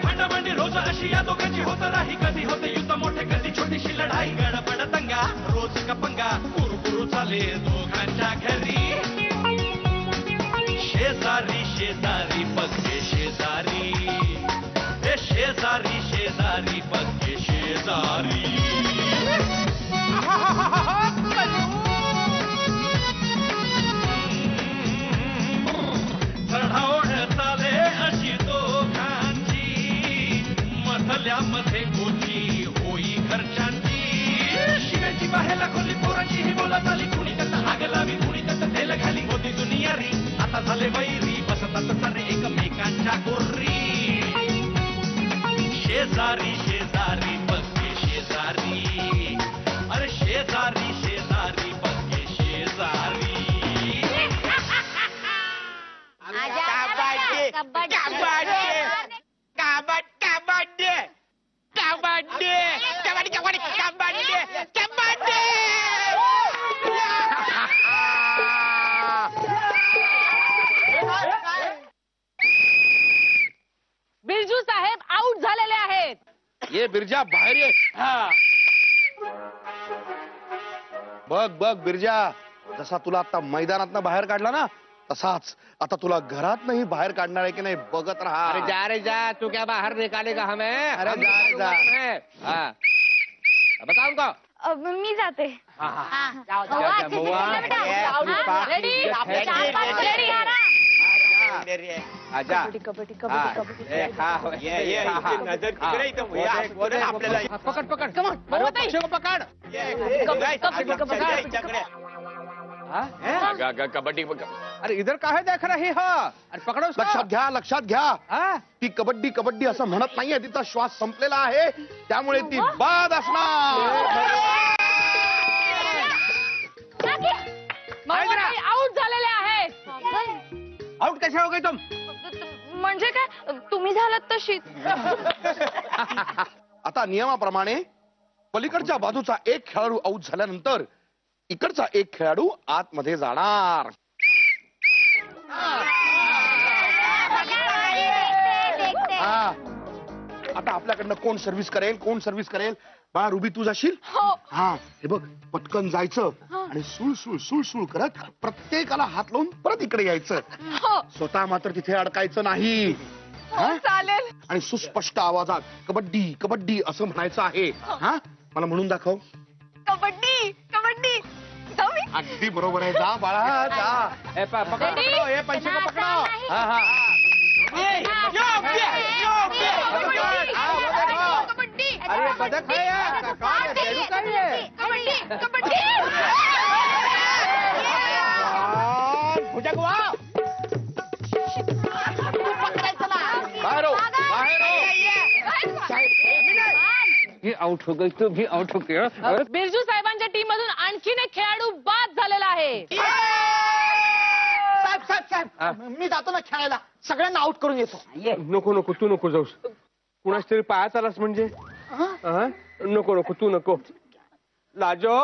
भांडाभांडी रोज अशी या दोघांची होत राही. कधी होते युद्ध मोठे, कधी छोटीशी लढाई. गडबड दंगा, रोज कपंगा, कुरकुरू चाले दोघांच्या घरी. शेजारी शेजारी पक्के शेजारी, हे शेजारी शेजारी पक्के शेजारी. चढाओढ चाले अशी दोघांची, मधल्यामध्ये कोची होई घरच्यांची. शिव्याची बाहेर खोली पोरांची ही बोलत आली. कुणी त्यात आग लावी, कुणी त्यात तेल घाली. होती दुनिया री, आता झाले वैरी. बसतात सारे एकमेकांच्या गोरी. शेजारी शेजारी पक्के शेजारी, अरे शेजारी शेजारी पक्के शेजारी. बिरजू साहेब आउट झालेले आहेत. ये बिरजा बाहेर ये. बघ बघ बिरजा, जसा तुला आता मैदानात बाहेर काढला ना, तसाच आता तुला घरात नाही बाहेर काढणार आहे की नाही बघत राहा. अरे जा रे जा, तू क्या बाहर निकालेगा हमें? अरे जा रे जा. हाँ बताऊं का? मी जाते. आजा कबड्डी पकड़ पकड़ पकड़. कबड्डी अरे इधर काहे देख रही हो? अरे पकडो. लक्षात घ्या ती कबड्डी कबड्डी असं म्हणत नाहीये. तिचा श्वास संपलेला आहे, त्यामुळे ती बाद असणार. आउट झालेले आहेत. आउट कैसे हो गए तुम? म्हणजे काय, तुम्ही झालात तशीच. आता नियमाप्रमाणे पलीकडच्या बाजूचा एक खेळाडू आऊट झाल्यानंतर इकडचा एक खेळाडू आतमध्ये जाणार. आता आपल्याकडनं कोण सर्व्हिस करेल? बा रुबी तू जाशील? हा, हे बघ पटकन जायचं आणि सुळ करत प्रत्येकाला हात लावून परत इकडे यायचं. स्वतः मात्र तिथे अडकायचं नाही. चालेल. आणि सुस्पष्ट आवाजात कबड्डी कबड्डी असं म्हणायचं आहे. हा, मला म्हणून दाखव. कबड्डी कबड्डी. अगदी बरोबर आहे. जा बाळा जा. पकड़ो ये पंछी को पकड़ो. हाँ हाँ अरे बदक है यार. भुजंगवा बाहेर हो. ही आउट हो गई, तू भी आउट हो गया. बिरजू साहेबांच्या टीम मधून आणखीन एक खेळाडू बाद झालेला आहे. साहेब मी जातो ना खेळायला, सगळ्यांना आउट करून येतो. नको नको तू नको जाऊस. कुणाच तरी पायात आलास म्हणजे. नको नको तू नको. लाजो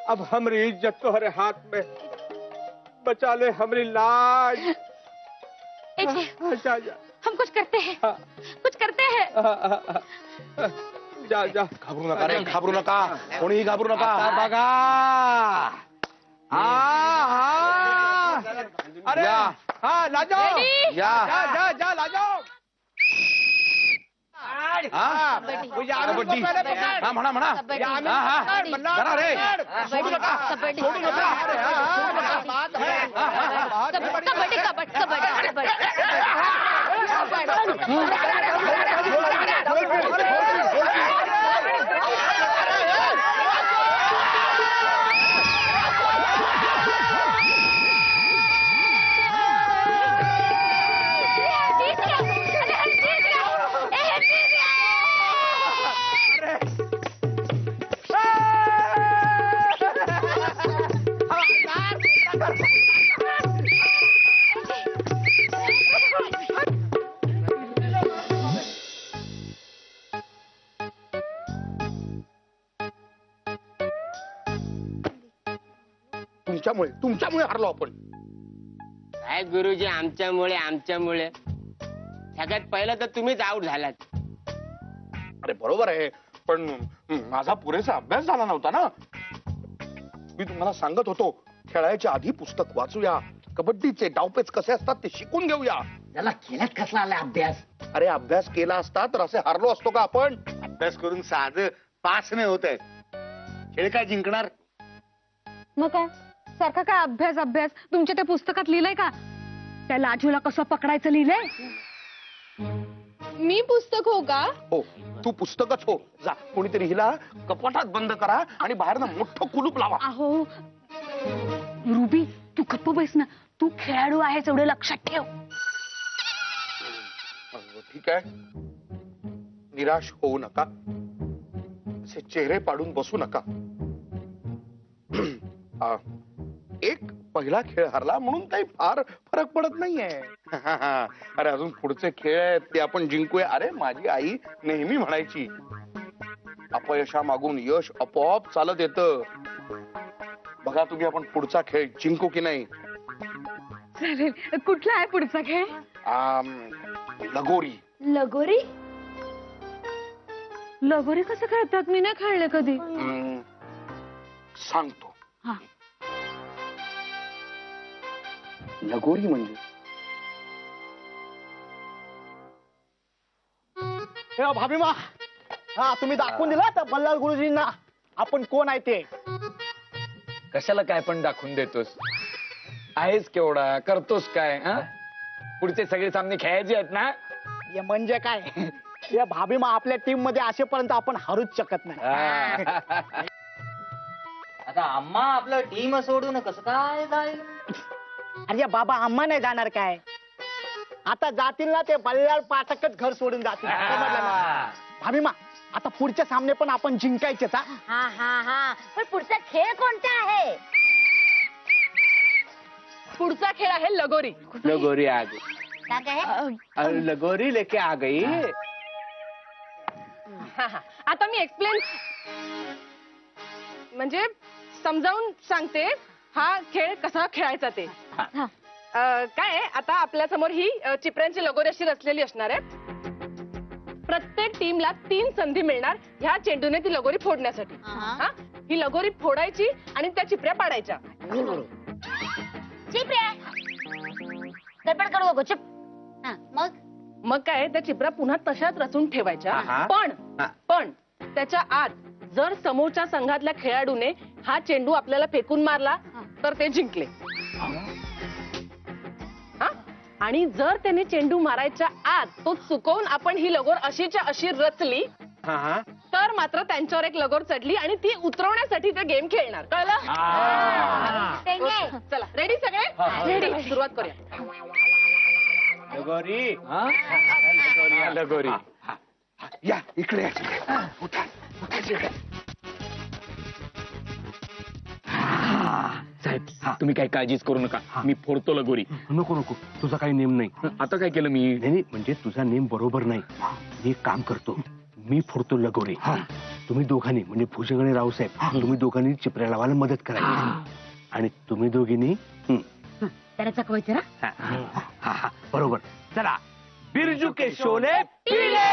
अब हमारी इज्जत तुम्हारे हाथ में. बचा ले हमारी लाज. जा जा हम कुछ करते हैं. कुछ करते हैं. जा जा. घाबरू नका रे, घाबरू नका. कोणीही घाबरू नका. बघा. अरे हा लाजो. या. जा जा लाजो. कबड्डी. हा म्हणा. जरा रे, सोडू नका. सोडू नका. तुमच्यामुळे हारलो आपण. काय गुरुजी आमच्यामुळे सगळ्यात पहिलं तर तुम्हीच आउट झालात. अरे बरोबर आहे, पण माझा पुरेसा अभ्यास झाला नव्हता ना. मी तुम्हाला सांगत होतो खेळायच्या आधी पुस्तक वाचूया, कबड्डीचे डावपेच कसे असतात ते शिकून घेऊया. त्याला केल्यात कसला आलाय अभ्यास? अरे अभ्यास केला असता तर असे हारलो असतो का आपण? अभ्यास करून साधं पास नाही होत आहे. खेळ काय जिंकणार? मग काय सारखा काय अभ्यास अभ्यास? तुमच्या त्या पुस्तकात लिहिलंय का त्या लाजूला कसं पकडायचं लिहिलंय? मी पुस्तक हो का? हो, तू पुस्तकच हो. जा, कोणीतरी हिला कपाटात बंद करा आणि बाहेरनं मोठं कुलूप लावा. अहो रुबी तू गप्प बैस ना, तू खेळाडू आहेस एवढं लक्षात ठेव. ठीक आहे, निराश होऊ नका, असे चेहरे पाडून बसू नका. एक पहिला खेळ हरला म्हणून काही फार फरक पडत नाहीये. अरे अजून पुढचे खेळ आहेत ते आपण जिंकूया. अरे माझी आई नेहमी म्हणायची अपयशामागून यश आपोआप चालत येतं. बघा तुम्ही आपण पुढचा खेळ जिंकू की नाही. चालेल, कुठला आहे पुढचा खेळ? लगोरी. लगोरी? लगोरी कसं खेळतात? मी नाही खेळले कधी. सांगतो. हा. लगोरी म्हणजे भाभीमा, हा तुम्ही दाखवून दिला तर बल्लाळ गुरुजींना आपण कोण आहे ते. कशाला काय पण दाखवून देतोस? आहेस केवढा, करतोस काय? हा? पुढचे सगळे सामने खेळायचे आहेत ना. हे म्हणजे काय, या भाभीमा आपल्या टीम मध्ये असेपर्यंत आपण हरूच शकत नाही. हा. आता आम्हा आपलं टीम सोडून कसं काय जाईल? अरे बाबा, आम्हा नाही जाणार काय? आता जातील ना ते बल्लाळ पाठकच घर सोडून जातील. समजलं ना? भाभीमा, आता पुढचे सामने पण आपण जिंकायचेच. हा पण पुढचा खेळ कोणता आहे? पुढचा खेळ आहे लगोरी. लगोरी आ गई. काय आहे? लगोरी लेके आ गई. आता मी एक्सप्लेन म्हणजे समजावून सांगते हा खेळ कसा खेळायचा ते. काय आहे, आता आपल्या समोर ही चिपऱ्यांची लगोरी अशी रचलेली असणार आहे. प्रत्येक टीमला 3 संधी मिळणार ह्या चेंडूने ती लगोरी फोडण्यासाठी. हा, ही लगोरी फोडायची आणि त्या चिपऱ्या पाडायच्या. चिपऱ्या गडबड करू नको, चुप. मग काय, त्या चिपऱ्या पुन्हा तशाच रचून ठेवायच्या. पण त्याच्या आत जर समोरच्या संघातल्या खेळाडूने हा चेंडू आपल्याला फेकून मारला तर ते जिंकले. हा, आणि जर त्याने चेंडू मारायच्या आत तो चुकवून आपण ही लगोर अशीच्या अशी रचली तर मात्र त्यांच्यावर एक लगोर चढली आणि ती उतरवण्यासाठी ते गेम खेळणार. कळलं? चला, रेडी सगळे? रेडी, सुरुवात करूया. लगोरी. लगोरी. या इकडे या. उठा, उठा इकडे. साहेब, तुम्ही काही काळजीच करू नका, मी फोडतो लगोरी. नको तुझा काही नेम नाही. आता काय केलं मी? नाही म्हणजे तुझा नेम बरोबर नाही. मी एक काम करतो, मी फोडतो लगोरी. तुम्ही दोघांनी म्हणजे भुजंग आणि रावसाहेब तुम्ही दोघांनी चिपऱ्या लावायला मदत करायची आणि तुम्ही दोघींनी त्याला चकवायचं ना. बरोबर. चला, बिरजू के शोले पिले.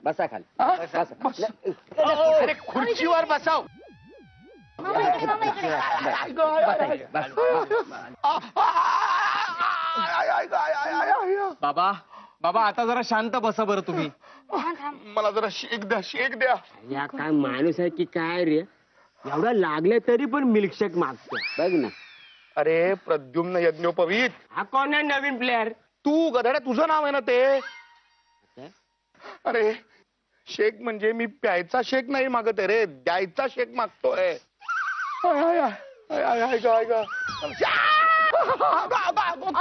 बसा खाली अरे खुर्चीवर बसाव. बाबा बाबा आता जरा शांत बसा बरं तुम्ही. मला जरा शेक द्या, शेक द्या. या काय माणूस आहे की काय रे एवढं लागलं तरी पण मिल्कशेक मागतो बघ ना. अरे प्रद्युम्न यज्ञोपवीत, हा कोण आहे नवीन प्लेअर? तू गधड्या, तुझं नाव आहे ना ते. अरे शेक म्हणजे मी प्यायचा शेक नाही मागत आहे रे, द्यायचा शेक मागतोय.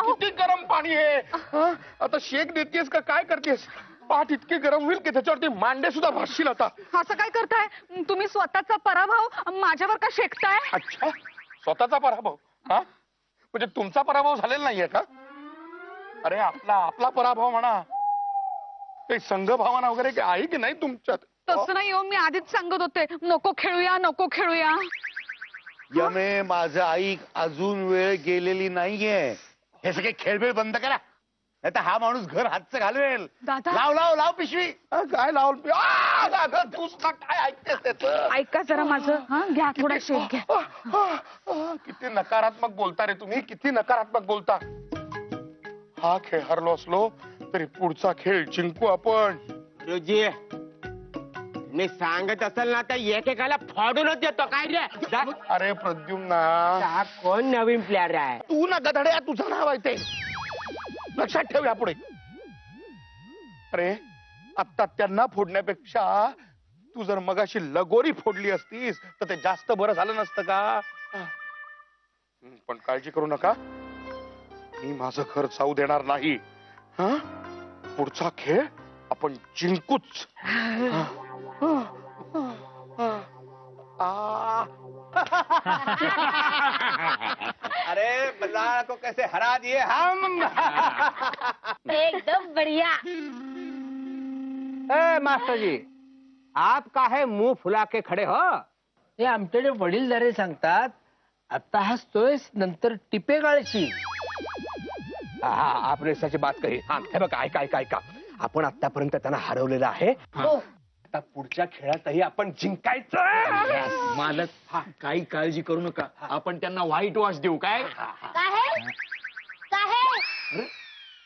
किती गरम पाणी आहे. हं? आता शेक देतेस का काय करतेस? पाठ इतकी गरम होईल की त्याच्यावरती मांडे सुद्धा भासशील आता. असं काय करताय तुम्ही? स्वतःचा पराभव माझ्यावर का शेकताय? अच्छा, स्वतःचा पराभव? हा म्हणजे तुमचा पराभव झालेला नाहीये का? अरे आपला पराभव म्हणा. काही संघभावना वगैरे काही आहे की नाही तुमच्यात? तसं नाही हो, मी आधीच सांगत होते नको खेळूया, नको खेळूया. यमे माझं ऐक, अजून वेळ गेलेली नाहीये. हे सगळे खेळबेळ बंद करा, नाही तर हा माणूस घर हातचं घालवेल. दादा. लाव पिशवी. काय लाव? तू सुद्धा काय ऐकतेस त्याचं? ऐका जरा माझं. हा घ्या थोडा शेक घ्या. किती नकारात्मक बोलता रे तुम्ही, किती नकारात्मक बोलता. हा खेळ हरलो असलो तरी पुढचा खेळ जिंकू आपण. गुरुजी मी सांगत असेल ना तर एकेकाला फाडूनच देतो काय रे. अरे प्रद्युम्ना, हा कोण नवीन प्लेअर आहे? तू ना गधड्या, तुझं नाव आहे ते, लक्षात ठेव यापुढे. अरे आता त्यांना फोडण्यापेक्षा तू जर मगाशी लगोरी फोडली असतीस तर ते जास्त बरं झालं नसतं का? पण काळजी करू नका, मी माझं घर जाऊ देणार नाही. हा पुढचा खेळ आपण जिंकूच. अरे बल्ला को कैसे हरा दिए हम. एकदम बढ़िया. मास्टर जी, आप काहे मुंह फुला के खडे हो? हे आमच्याकडे वडीलधारे सांगतात आता हसतोय नंतर टिपे गाळची. हा आपने सच बात कही. हा हे बघा, ऐका आपण आतापर्यंत त्यांना हरवलेलं आहे. आता पुढच्या खेळातही आपण जिंकायचं. मालक काही काळजी करू नका, आपण त्यांना व्हाईट वॉश देऊ. काय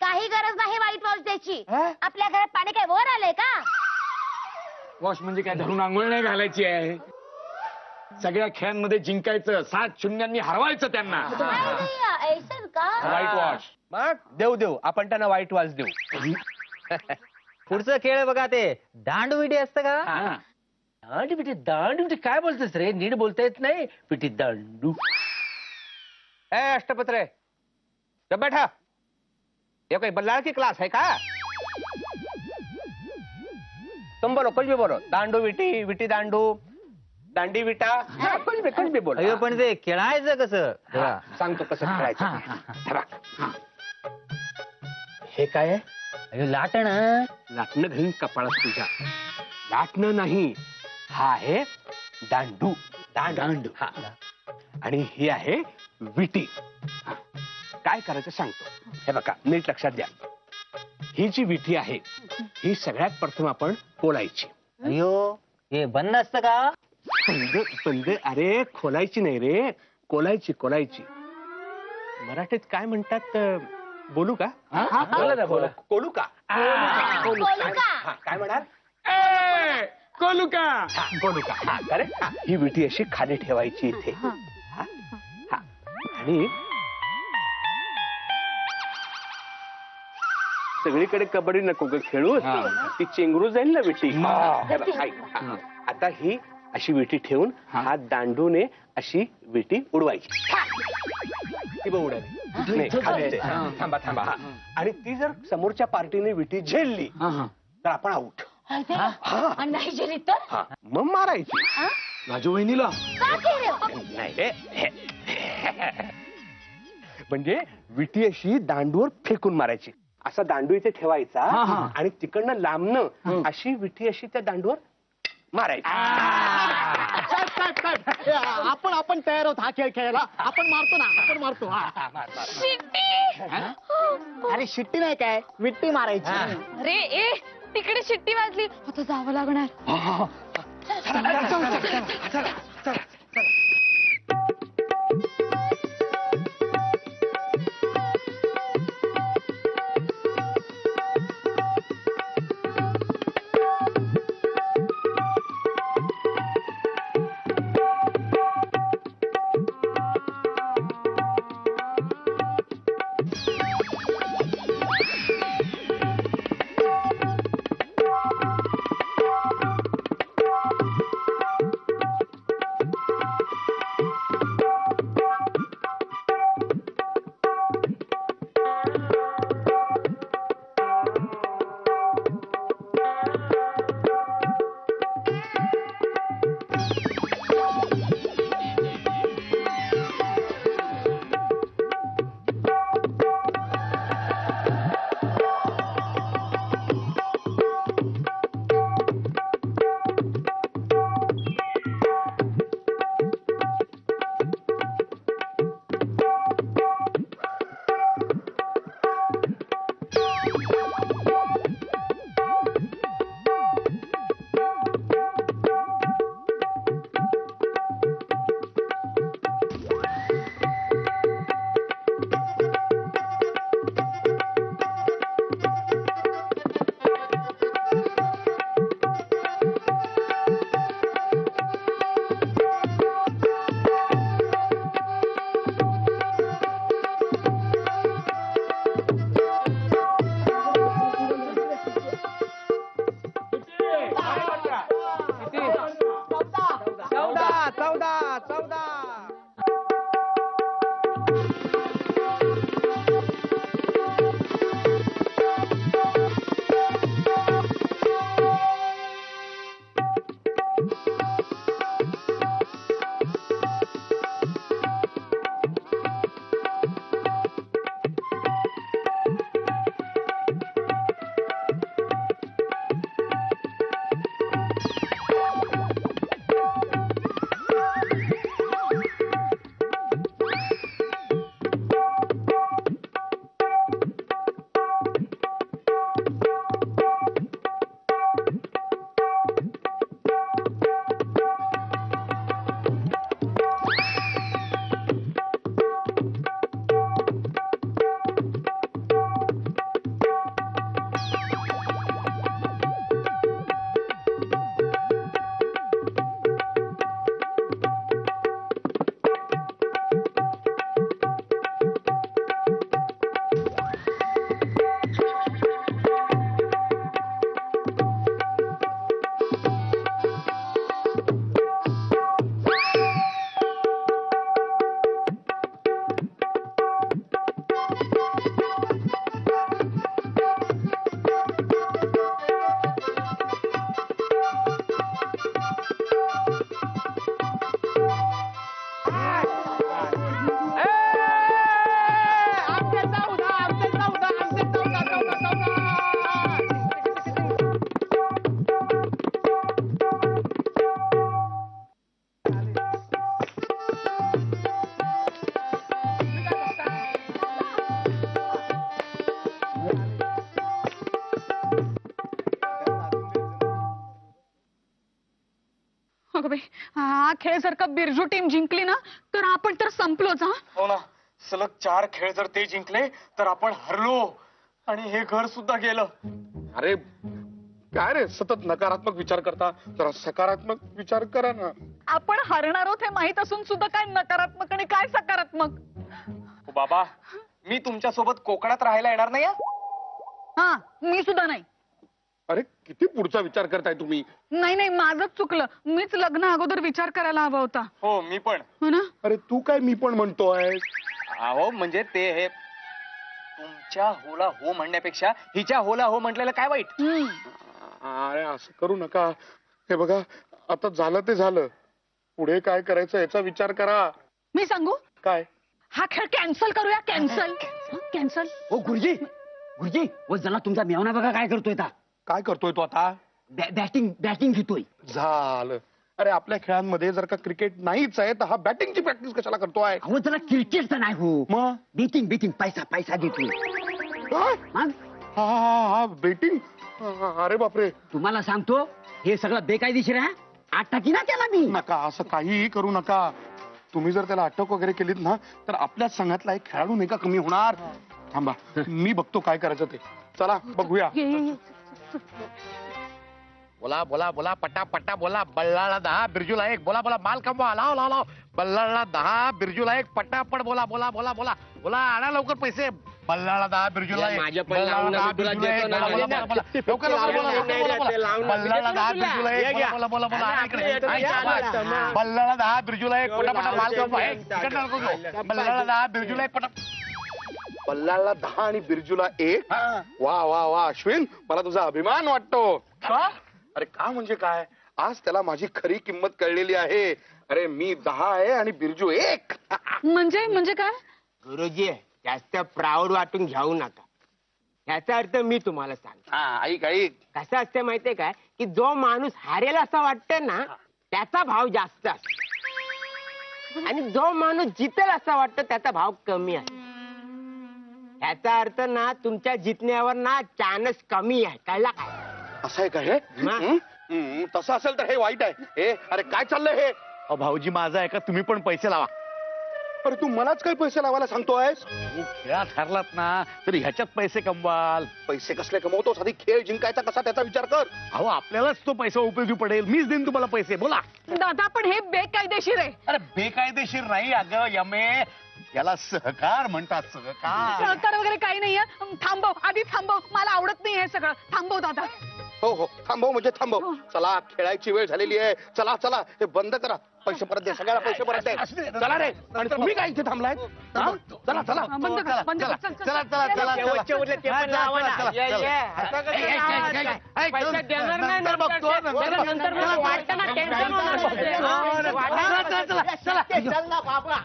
काही गरज नाही वाईट वॉश द्यायची. आपल्या घरात पाणी काय वर आलंय का? वॉश म्हणजे काय धरून आंघोळ नाही घालायची आहे. सगळ्या खेळांमध्ये जिंकायचं, 7-0 हरवायचं त्यांना. White wash. मग देऊ आपण त्यांना व्हाईट वॉश देऊ. पुढचं खेळ बघा ते दांडू विडी असतं का? दांडू पिठी दांडू पिठी काय बोलतोस रे? नीट बोलता येत नाही. पिठी दांडू. अष्टपत्रे जब बैठा, ये कोई बल्लाळ की क्लास है का? तुम बोलो, कुछ भी बोलो. दांडू विटी, विटी दांडू, दांडी विटा, कुछ भी बोलो. अयो पण ते खेळायचं कसं? सांगतो कसं खेळायचं. हे बघ. हे काय आहे? अयो लाटण. लाटणं घालून कपाळात तुझ्या. लाटणं नाही, हा आहे दांडू. दांडू. हा. आणि ही आहे विटी. हा. काय करायचं सांगतो. हे बघा, नीट लक्षात द्या. ही जी विटी आहे ही सगळ्यात प्रथम आपण खोलायची. अयो हे बंद असतं का? बंद? अरे खोलायची नाही रे, कोलायची. मराठीत काय म्हणतात बोलू का? बोला ना, बोला. कोलू का? काय म्हणाल? कोलू का? कोलू का? हा करेक्ट. ही विटी अशी खाली ठेवायची इथे. हा. आणि सगळीकडे कबड्डी नको ग खेळू, ती चेंगरू जाईल ना विटी. हे बघ, ऐक. आता ही अशी विटी ठेवून हा दांडूने अशी विटी उडवायची. ती बघ उडाली. नाही, खाली आहे. थांबा. हा. आणि ती जर समोरच्या पार्टीने विटी झेलली तर आपण आऊट. नाही जेली तर? हा, मग मारायची. राजू वहिनीला नाही रे. म्हणजे विटी अशी दांडूवर फेकून मारायची. असा दांडू इथे ठेवायचा आणि तिकडनं लांबनं अशी विटी अशी त्या दांडूवर मारायची. आपण तयार आहोत हा खेळ खेळायला. आपण मारतो ना, आपण मारतो. अरे शिट्टी नाही काय, विट्टी मारायची. अरे ए तिकडे शिट्टी वाजली, आता जावं लागणार. अगं बाई, हा खेळ जर का बिरजू टीम जिंकली ना तर आपण तर संपलोच. हा हो ना, सलग 4 खेळ जर ते जिंकले तर आपण हरलो आणि हे घर सुद्धा गेलं. अरे काय रे सतत नकारात्मक विचार करता, जरा सकारात्मक विचार करा ना. आपण हरणार आहोत हे माहित असून सुद्धा काय नकारात्मक आणि काय सकारात्मक. हो बाबा, मी तुमच्या सोबत कोकणात राहायला येणार नाही हा. हा मी सुद्धा नाही. अरे किती पुढचा विचार करताय तुम्ही. नाही नाही माझंच चुकलं, मीच लग्न अगोदर विचार करायला हवा होता. हो मी पण. हो ना. अरे तू काय मी पण म्हणतोय. अहो म्हणजे ते हे तुमच्या होला हो म्हणण्यापेक्षा हिच्या होला हो म्हटलेलं काय वाईट. अरे असं करू नका. हे बघा आता झालं ते झालं, पुढे काय करायचं याचा विचार करा. मी सांगू काय. हा खेळ कॅन्सल करूया. Cancel cancel. हो गुरुजी, गुरुजी वो जरा तुमचा मेवना बघा काय करतोय. काय करतोय तो आता. बॅटिंग घेतोय. झालं. अरे आपल्या खेळांमध्ये जर का क्रिकेट नाहीच आहे तर हा बॅटिंगची प्रॅक्टिस कशाला करतोय? अहो जरा क्रिकेटचं नाही हो, मग बेटिंग पैसा पैसा देतो. काय? हा बेटिंग. अरे बापरे. तुम्हाला सांगतो हे सगळं बेकायदेशीर आहे. अटकी ना त्याला मी. नका, असं काहीही करू नका. तुम्ही जर त्याला अटक वगैरे केलीत ना तर आपल्याच संघातला एक खेळाडू नाही का कमी होणार? थांबा, मी बघतो काय करायचं ते. चला बघूया. बोला बोला बोला पटापटा बोला. बल्लाळला 10 बिरजूला 1. बोला बोला माल कमवा. लाव लाव लाव. बल्लाळला 10 बिरजूला 1. पटापट बोला बोला बोला बोला बोला. आणा लवकर पैसे. बल्लाळला 10 बिरजूला 1. माझ्या पण लावून बल्लाळला 10 तुला बिरजूला 1. देतो ना. बोला, बोला, बोला, बोला. लवकर लवकर बोला, बोला, बोला, बोला. बल्लाळला 10 बिरजूला 1. बोला बोला बोला. आणा इकडे. बल्लाळला 10 बिरजूला 1. पटापटा माल कमवा. इकडनं नको घेऊ. बल्लाळला 10 बिरजूला 1. बल्लाळला 10 आणि बिरजूला 1. वा वा वा अश्विन, मला तुझा अभिमान वाटतो. अरे का म्हणजे काय, आज त्याला माझी खरी किंमत कळलेली आहे. अरे मी 10 आहे आणि बिरजू 1. म्हणजे काय? गुरुजी जास्त प्राऊड वाटून घेऊ नका. याचा अर्थ मी तुम्हाला सांगतो. ऐक ऐक. कसं असतं माहितीये काय, की जो माणूस हारेल असं वाटतं ना त्याचा भाव जास्त असतो आणि जो माणूस जितेल असं वाटतं त्याचा भाव कमी आहे. याचा अर्थ ना तुमच्या जितण्यावर ना चान्स कमी आहे. कळला काय? असं आहे का हे? तसं असेल तर हे वाईट आहे. हे अरे काय चाललंय हे? भाऊजी माझा आहे का, तुम्ही पण पैसे लावा. अरे तू मलाच काय पैसे लावायला सांगतोयस? खेळात हरलात ना तर ह्याच्यात पैसे कमवाल. पैसे कसले कमवतोस? आधी खेळ जिंकायचा कसा त्याचा विचार कर. अहो आपल्यालाच तो पैसा उपयोगी पडेल. मीच देईन तुम्हाला पैसे. बोला. दादा पण हे बेकायदेशीर आहे. अरे बेकायदेशीर नाही अगं यमे, याला सहकार म्हणतात. सहकार. सहकार वगैरे काही नाहीये. थांबव, आधी थांबव. मला आवडत नाही हे सगळं. थांबव दादा. हो हो थांबव म्हणजे थांबव. चला खेळायची वेळ झालेली आहे. चला चला हे बंद करा. पैसे परत दे. सगळ्याला पैसे परत दे. चला रे. आणि तुम्ही काय इथे थांबलाय? चला चला बंद कर, बंद कर. चल, चल. चला चला चला. शेवटचे उरले ते पण लावा ना. ये, ये. असं कसं पैसे देणार नाही नंतर मला वाटतं ना टेन्शन होणार. चल ना बाबा.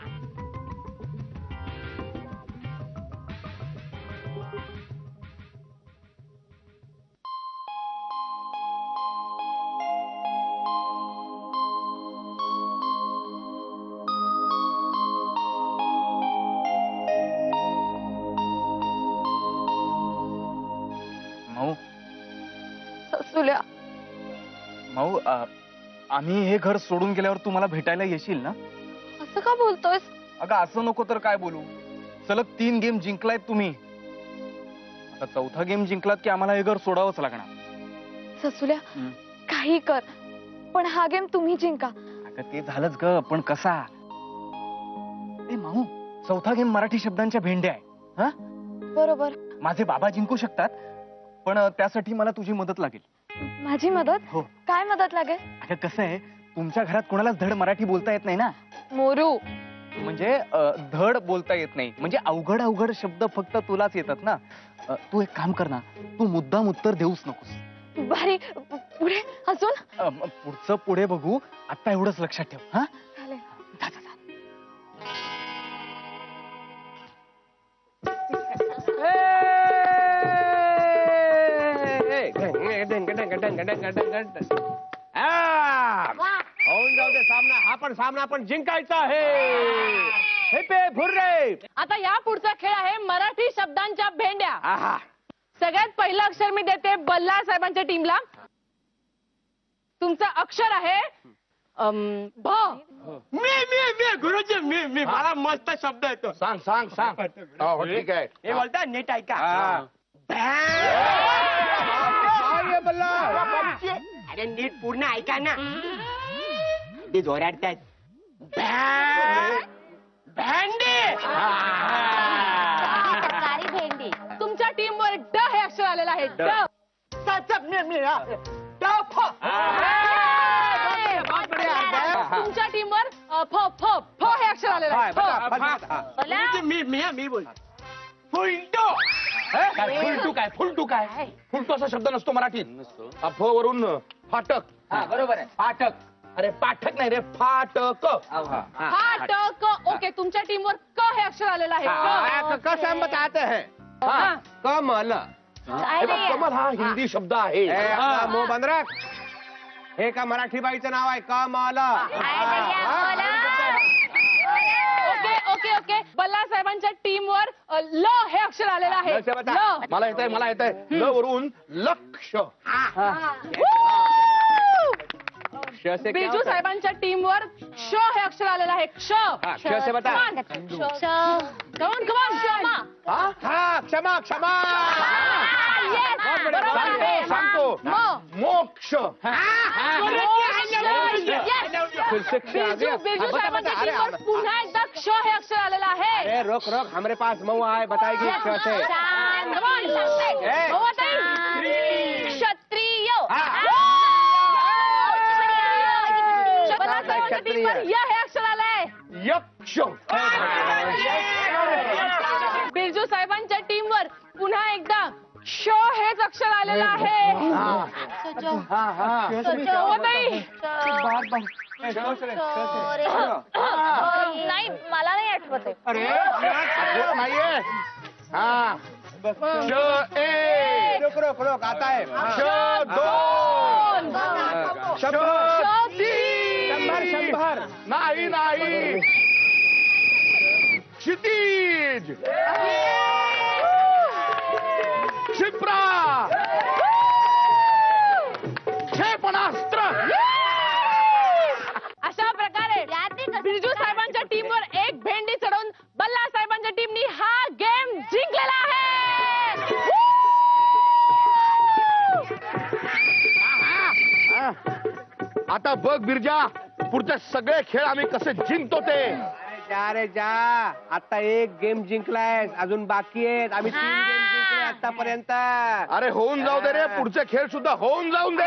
माऊ सुल्या, माऊ आम्ही हे घर सोडून गेल्यावर तू मला भेटायला येशील ना? असं का बोलतोयस? अगं असं नको तर काय बोलू. सलग 3 गेम जिंकलायत तुम्ही. आता 4था गेम जिंकलात की आम्हाला हे घर सोडावंच लागणार. ससुल्या, काही कर पण हा गेम तुम्ही जिंका. अगं ते झालंच ग, पण कसा? ए माऊ, 4था गेम मराठी शब्दांच्या भेंड्या आहे. हा, बरोबर. माझे बाबा जिंकू शकतात, पण त्यासाठी मला तुझी मदत लागेल. माझी मदत? हो. काय मदत लागेल? अगं कसं आहे, तुमच्या घरात कोणालाच धड मराठी बोलता येत नाही ना. मोरू, म्हणजे धड बोलता येत नाही, म्हणजे अवघड अवघड शब्द फक्त तुलाच येतात ना. तू एक काम कर ना, तू मुद्दाम उत्तर देऊच नकोस. भारी. पुढे अजून? पुढचं पुढे बघू, आता एवढंच लक्षात ठेव. हा, चालेल. जा, जा, जा. होऊन जाऊ दे सामना. हा पण सामना आपण जिंकायचा आहे. हे पे भुर्रे. आता या पुढचा खेळ आहे मराठी शब्दांच्या भेंड्या. आहा. सगळ्यात पहिलं अक्षर मी देते बल्लाळ साहेबांच्या टीमला. तुमचं अक्षर आहे भ. मी गुरुजी मी मला मस्त शब्द येतो. सांग सांग सांग. हो ठीक आहे. हे बोलता नीट ऐका. अरे नीट पूर्ण ऐका ना. ते जोराडतात. भेंडी. भेंडी. तुमच्या टीमवर ड हे अक्षर आलेलं आहे. ड. तुमच्या टीमवर फ फ फ हे अक्षर आलेलं आहे. फ. मी बोल. फुलटो. फुलटू काय? फुलटू काय? फुलटू असा शब्द नसतो मराठीत. फ वरून फाटक. बरोबर आहे. फाटक. अरे पाठक नाही रे, फाटक. फाटक. ओके, तुमच्या टीमवर क हे अक्षर आलेलं आहे. क. कसं बताते हैं. हा. कमल. हे बघ, कमल हा हिंदी शब्द आहे. मुंह बंद रख. हे का मराठी बाईचं नाव आहे कमल. ओके ओके ओके बल्ला साहेबांच्या टीमवर ल हे अक्षर आलेलं आहे ल. मला येत आहे ल वरून लक्ष. बिजू साहेबांच्या टीमवर श हे अक्षर आलेलं आहे क्ष. कमान क्षमा. हा क्षमा क्षमा. सांगतो मोक्ष. बिजू साहेबांच्या टीमवर पुन्हा एकदा क्ष हे अक्षर आलेलं आहे. अरे रोक रोक हमरे पास मऊ आहे बताएगी कैसे. क्षत्रिय. या हे अक्षर आलंय यक्ष. बिरजू साहेबांच्या टीमवर पुन्हा एकदा श हेच अक्षर आलेलं आहे. नाही मला नाही आठवत आहे. अरे नाहीये. हा श एक. रोक रोक रोक आता है. श दोन. शंभर तीन. शंभर. नाही नाही. क्षितिज. क्षिप्रा. क्षेपणास्त्र. अशा प्रकारे बिरजू साहेबांच्या टीमवर एक भेंडी चढवून बल्ला साहेबांच्या टीमनी हा गेम जिंकलेला आहे. आता बघ बिरजा पुढचे सगळे खेळ आम्ही कसे जिंकतो ते. जा रे जा. आता एक गेम जिंकलाय अजून बाकी आहेत. आम्ही 3 गेम जिंकले आतापर्यंत. अरे होऊन जाऊ दे रे पुढचे खेळ सुद्धा होऊन जाऊन दे.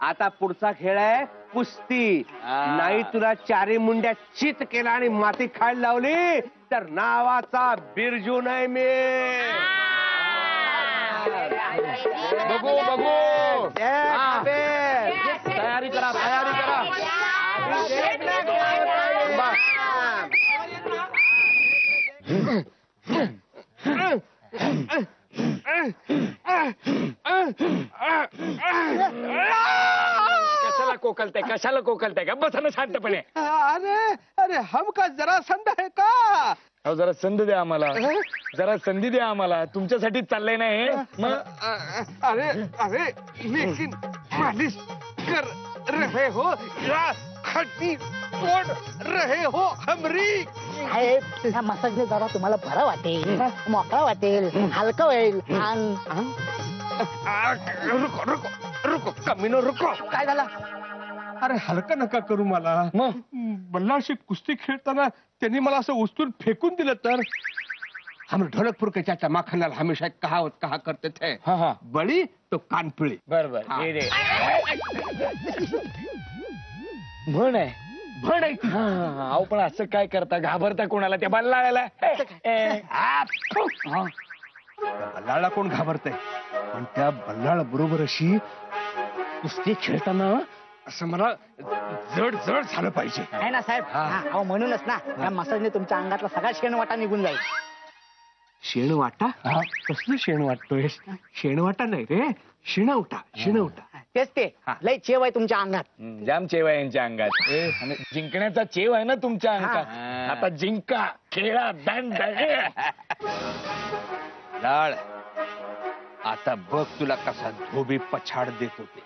आता पुढचा खेळ आहे कुस्ती. नाही तुला 4 मुंड्या चित केला आणि माती खायला लावली तर नावाचा बिरजू नाही मी. बघू बघू. तयारी करा तयारी करा. कशाला कोकलताय का बसा ना शांतपणे. अरे अरे हम का जरा संध आहे का. अहो जरा संधी द्या आम्हाला. जरा संधी द्या आम्हाला. तुमच्यासाठी चाललंय ना हे. मग अरे अरे लेकिन मालिश कर रहे हो या खट्टी तोड रहे हो हमरी. साहेब ह्या मसाजने जरा तुम्हाला बरं वाटेल, मोकळा वाटेल, हलकं होईल. रुको रुको रुको कमीनो रुको. काय झालं. अरे हलका नका करू मला. मग बल्लाशी कुस्ती खेळताना त्यांनी मला असं उचलून फेकून दिलं तर. हम ढोलकपुर के चाचा माखनलाल हमेशा कहावत कहा करते थे. हा हा बळी तो कानपिळी. बरोबर. म्हण आहे म्हण आहे. अहो पण असं काय करता घाबरता कोणाला त्या बल्लाळ्याला. बल्लाळला कोण घाबरतय पण त्या बल्लाळ बरोबर अशी कुस्ती खेळताना असं मला जड जड झालं पाहिजे. आहे ना साहेब. अहो म्हणूनच ना त्या मसाजने तुमच्या अंगातला सगळा शेणवाटा निघून जाईल. शेणवाटा. कसलं शेण वाटतोय. शेणवाटा नाही रे शिणवटा शिणवटा. तेच ते लय चेव आहे तुमच्या अंगात. जाम चेव आहे यांच्या अंगात. आणि जिंकण्याचा चेव आहे ना तुमच्या अंगात. आता जिंका खेळा दंड. लाळ आता बघ तुला कसा धोबी पछाड देतो ते.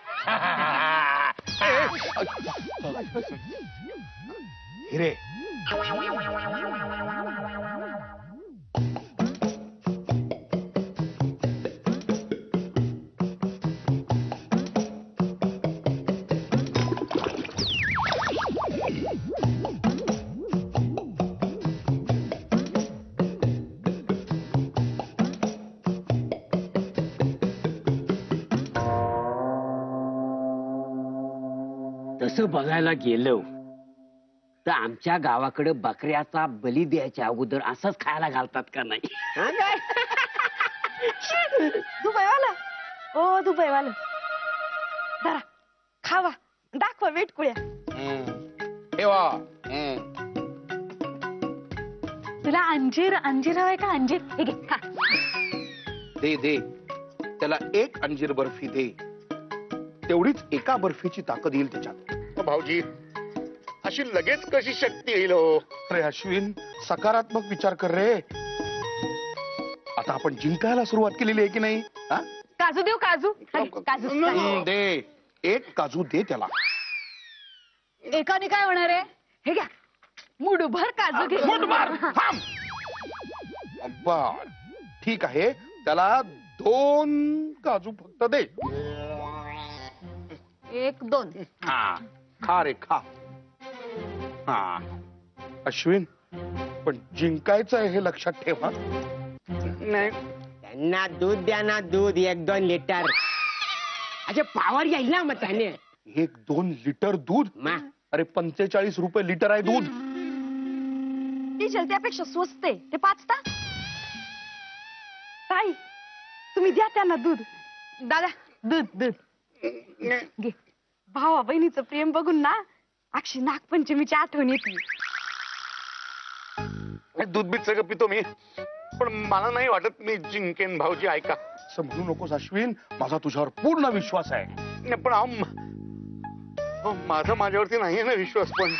हिरे तसं बघायला गेलो तर आमच्या गावाकडे बकऱ्याचा बली द्यायच्या अगोदर असंच खायला घालतात का नाही. दुबईवाला ओ दुबईवाला जरा खावा दाखवा वेटकुळ्या. तुला अंजीर अंजीर हवाय का. अंजीर हे घे खा. दे दे त्याला एक अंजीर बर्फी दे. तेवढीच एका बर्फीची ताकद येईल त्याच्यात. भाऊजी अशी लगेच कशी शक्ती येईल हो? अरे अश्विन, सकारात्मक विचार कर रे. आता आपण जिंकायला सुरुवात केलेली आहे की नाही? हा? काजू देऊ काजू? काजू दे, एक काजू दे त्याला. एकाने काय होणार आहे? हे घ्या, मुठभर काजू घे. मुठभर? थांब. अब्बा, ठीक आहे, त्याला 2 काजू फक्त दे. 1 2. हा, खा रे खा. हा अश्विन, पण जिंकायचं आहे हे लक्षात ठेव. हा? नाही त्यांना दूध द्या ना, दूध 1-2 लिटर. अच्छा पावर येईल ना मग त्याने. 1-2 लिटर दूध? अरे 45 रुपये लिटर आहे दूध. त्यापेक्षा स्वस्त आहे ते 5 तास. ताई तुम्ही द्या त्यांना दूध. दादा दूध घे. भावा बहिणीचं प्रेम बघून ना अक्षी नागपंचमीची आठवण येते. दूध बीत सगळं पितो मी, पण मला नाही वाटत मी जिंकेन. भाऊजी ऐका, असं म्हणू नकोस अश्विन, माझा तुझ्यावर पूर्ण विश्वास आहे. नाही, पण माझा माझ्यावरती नाहीये ना विश्वास. पण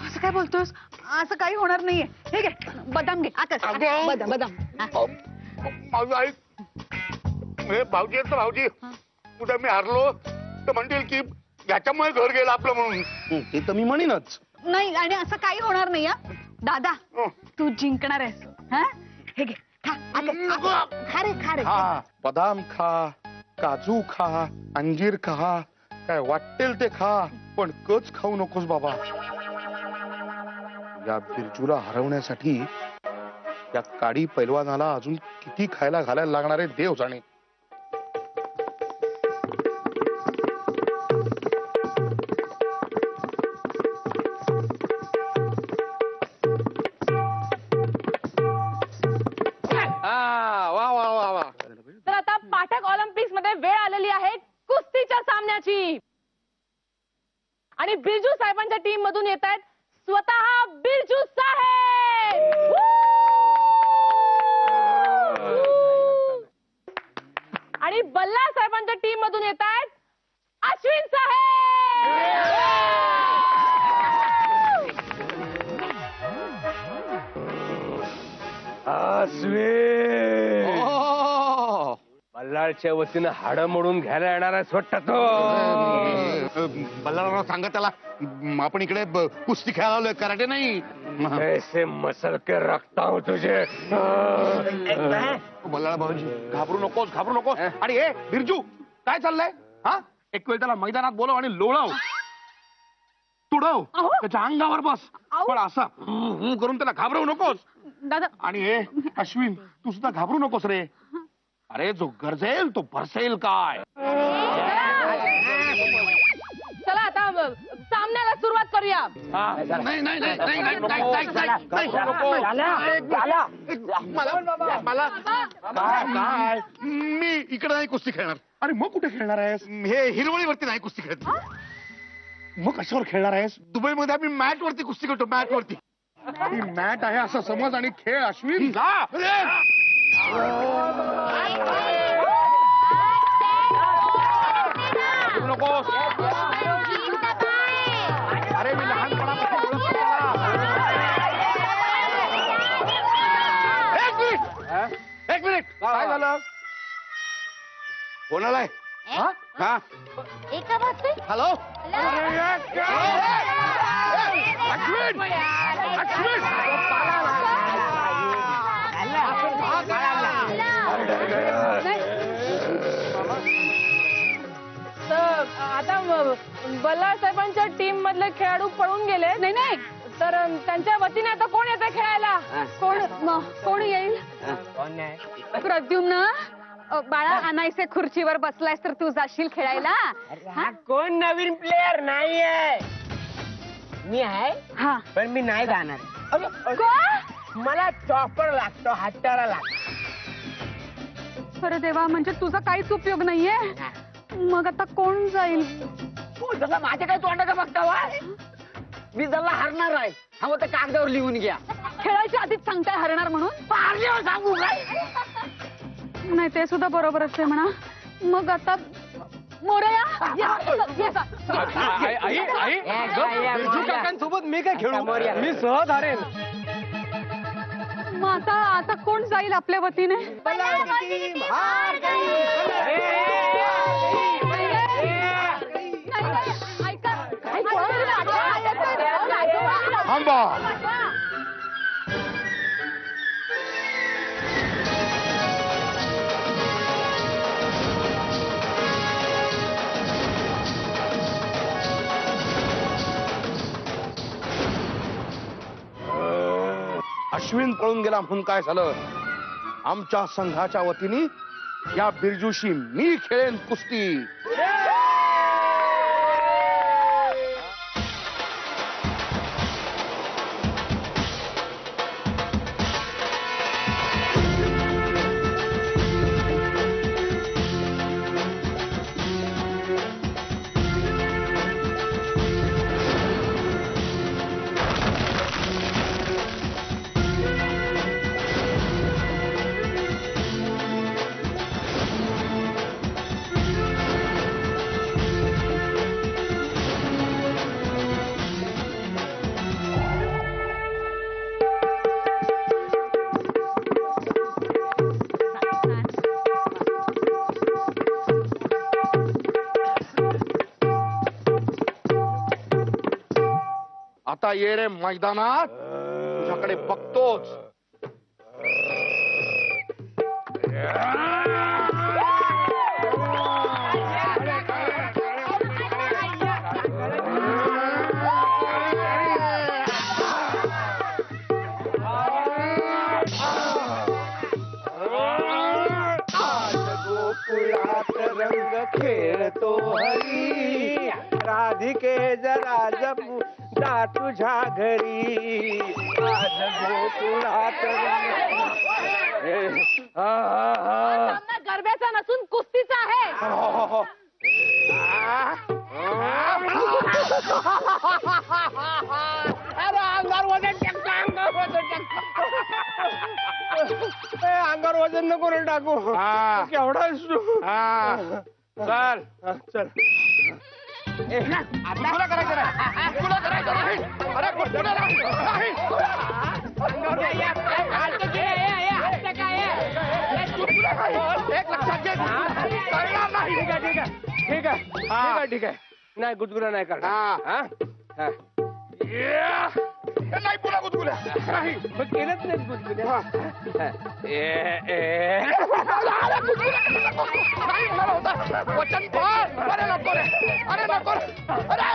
असं काय बोलतोस? असं काही होणार नाहीये. हे घे बदाम घे. आकाश बदाम. माझं ऐक, भाऊजी आहेत तर भाऊजी, कुठे मी हारलो तर म्हणतील की याच्यामुळे घर गेलं आपलं म्हणून. ते तर मी म्हणेनच. नाही, आणि असं काही होणार नाही. दादा तू जिंकणार आहेस. हा हे घे खा. खा रे. हा, बदाम खा, काजू खा, अंजीर खा, काय वाटेल ते खा, पण कच खाऊ नकोस बाबा. या बिरजूला हरवण्यासाठी या काडी पैलवानाला अजून किती खायला घालायला लागणार आहे देव जाणे. तर आता पाठक ऑलिम्पिक्स मध्ये वेळ आलेली आहे कुस्तीच्या सामन्याची. आणि बिरजू साहेबांच्या टीम मधून येत आहेत स्वतः बिरजू साहेब. आणि बल्ला साहेबांच्या टीम मधून येत आहेत अश्विन साहेब. बल्लाळच्या वतीनं हाडं मोडून घ्यायला येणार आहे वाटतं तो. बल्लाळराव सांगा त्याला, आपण इकडे कुस्ती खेळायला आलोय, कराटे नाही. ऐसे मसल के रखता हूं तुझे. बल्लाळ भाऊजी घाबरू नकोस. आणि हे बिरजू काय चाललंय? हा, एक वेळ त्याला मैदानात बोलव आणि लोळव, तुडव, त्याच्या अंगावर बस, पण असा करून त्याला घाबरवू नकोस. दादा आणि हे अश्विन, तू सुद्धा घाबरू नकोस रे. अरे जो गरजेल तो बरसेल काय. चला आता सामन्याला सुरुवात करूया. काय मी इकडे नाही कुस्ती खेळणार. अरे मग कुठे खेळणार आहेस? हे हिरवळीवरती नाही कुस्ती खेळत. मग कशावर खेळणार आहेस? दुबईमध्ये आम्ही मॅट वरती कुस्ती खेळतो, मॅट वरती. ही मॅट आहे असं समज आणि खेळ. अश्विन जा. नकोस. अरे मी लहानपणापासून एक मिनिट काय झालं? कोणाला आहे? हा एका बाजू. हॅलो. अश्विन, अश्विन. तर आता बल्लाळ साहेबांच्या टीम मधले खेळाडू पळून गेले. नाही, तर त्यांच्या वतीने आता कोण येते खेळायला? कोण येईल? प्रद्युम्न. बाळा अनायसे खुर्चीवर बसलायस तर तू जाशील खेळायला? हा कोण नवीन प्लेअर नाहीये. मी आहे. हा, पण मी नाही जाणार. मला चॉपर लागतो, हाताला लागतो. खरं देवा, म्हणजे तुझा काहीच उपयोग नाहीये. मग आता कोण जाईल? तू जसा माझ्या काय तोंडाचा बघता वा. मी जरा हरणार आहे. हवं तर कागदावर लिहून घ्या. खेळायच्या आधीच सांगताय हरणार म्हणून? पारल्यावर सांगू काय? नाही, ते सुद्धा बरोबर असते म्हणा. मग आता मोरया आई आई बिरजू काकांसोबत मी काय खेळू मी सहज हारेन. मग आता कोण जाईल आपल्या वतीने थांबा. अश्विन पळून गेला म्हणून काय झालं? आमच्या संघाच्या वतीने या बिरजूशी मी खेळेन कुस्ती. आता ये रे मैदानात, तुझ्याकडे बघतोच. रंग खेळतो हरी राधिके जरा जपू जा तुझ्या घरी आज गोकुळात सामना गरब्याचा नसून कुस्तीचा आहे. अरे अंगावर वजन टाकतो, अंगावर वजन टाकतो. अंगावर वजन नको रे टाकू. केवढा आहेस तू? चल चल. तुला करायचं नाही. तुला करायचं नाही. अरे तुला नाही. एक लक्षात घे. करणार नाही. ठीक आहे ठीक आहे ठीक आहे ठीक आहे ठीक आहे. नाही गुदगुल्या नाही करणार. हा? नाही पुन्हा गुदगुल्या नाही. मग केलंच नाही गुदगुल्या. वचन पाळ. अरे नको रे. अरे नको रे. अरे